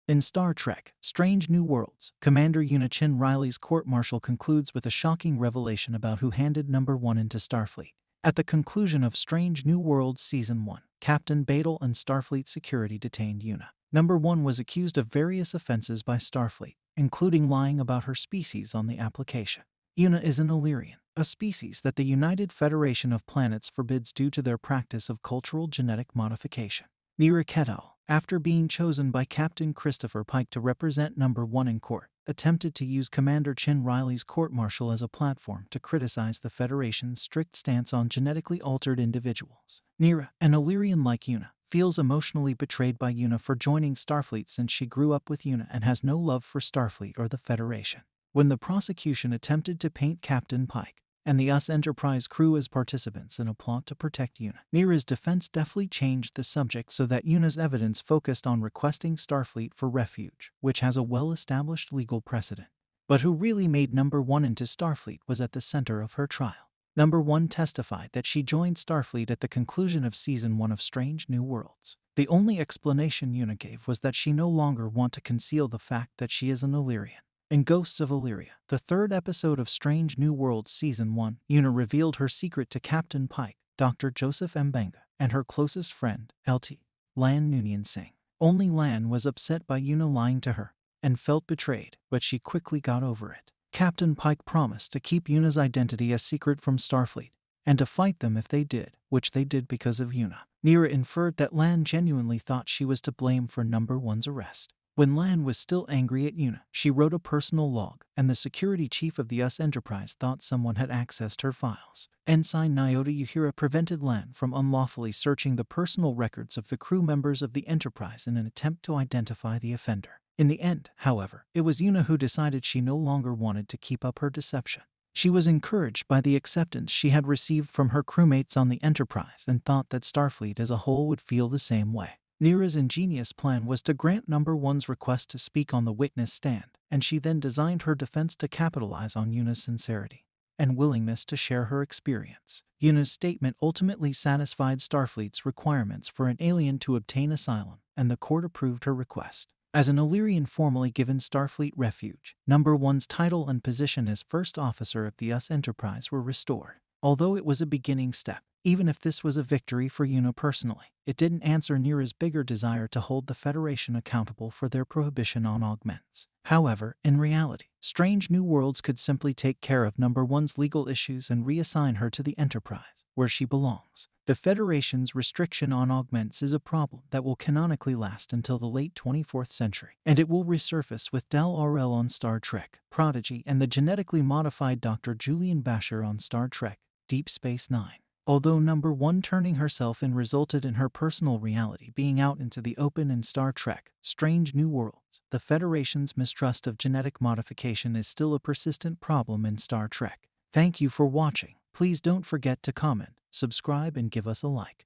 In Star Trek: Strange New Worlds, Commander Una Chin Riley's court-martial concludes with a shocking revelation about who handed Number 1 into Starfleet. At the conclusion of Strange New Worlds Season 1, Captain Badal and Starfleet security detained Una. Number 1 was accused of various offenses by Starfleet, including lying about her species on the application. Una is an Illyrian, a species that the United Federation of Planets forbids due to their practice of cultural genetic modification. Neera Ketal, after being chosen by Captain Christopher Pike to represent Number 1 in court, attempted to use Commander Chin Riley's court-martial as a platform to criticize the Federation's strict stance on genetically altered individuals. Neera, an Illyrian like Una, feels emotionally betrayed by Una for joining Starfleet since she grew up with Una and has no love for Starfleet or the Federation. When the prosecution attempted to paint Captain Pike and the US Enterprise crew as participants in a plot to protect Una, Neera's defense deftly changed the subject so that Una's evidence focused on requesting Starfleet for refuge, which has a well-established legal precedent. But who really made Number 1 into Starfleet was at the center of her trial. Number 1 testified that she joined Starfleet at the conclusion of Season 1 of Strange New Worlds. The only explanation Una gave was that she no longer wanted to conceal the fact that she is an Illyrian. In Ghosts of Illyria, the third episode of Strange New Worlds Season 1, Una revealed her secret to Captain Pike, Dr. Joseph Mbenga, and her closest friend, LT, Lan Noonien Singh. Only Lan was upset by Una lying to her and felt betrayed, but she quickly got over it. Captain Pike promised to keep Una's identity a secret from Starfleet and to fight them if they did, which they did because of Una. Neera inferred that Lan genuinely thought she was to blame for Number 1's arrest. When Lan was still angry at Una, she wrote a personal log, and the security chief of the US Enterprise thought someone had accessed her files. Ensign Nyota Uhura prevented Lan from unlawfully searching the personal records of the crew members of the Enterprise in an attempt to identify the offender. In the end, however, it was Una who decided she no longer wanted to keep up her deception. She was encouraged by the acceptance she had received from her crewmates on the Enterprise and thought that Starfleet as a whole would feel the same way. Neera's ingenious plan was to grant Number 1's request to speak on the witness stand, and she then designed her defense to capitalize on Una's sincerity and willingness to share her experience. Una's statement ultimately satisfied Starfleet's requirements for an alien to obtain asylum, and the court approved her request. As an Illyrian formally given Starfleet refuge, Number 1's title and position as First Officer of the US Enterprise were restored. Although it was a beginning step, even if this was a victory for Una personally, it didn't answer Neera's bigger desire to hold the Federation accountable for their prohibition on augments. However, in reality, Strange New Worlds could simply take care of Number 1's legal issues and reassign her to the Enterprise, where she belongs. The Federation's restriction on augments is a problem that will canonically last until the late 24th century, and it will resurface with Dal-Rel on Star Trek: Prodigy and the genetically modified Dr. Julian Bashir on Star Trek: Deep Space Nine. Although Number 1 turning herself in resulted in her personal reality being out into the open in Star Trek: Strange New Worlds, the Federation's mistrust of genetic modification is still a persistent problem in Star Trek. Thank you for watching. Please don't forget to comment, subscribe, and give us a like.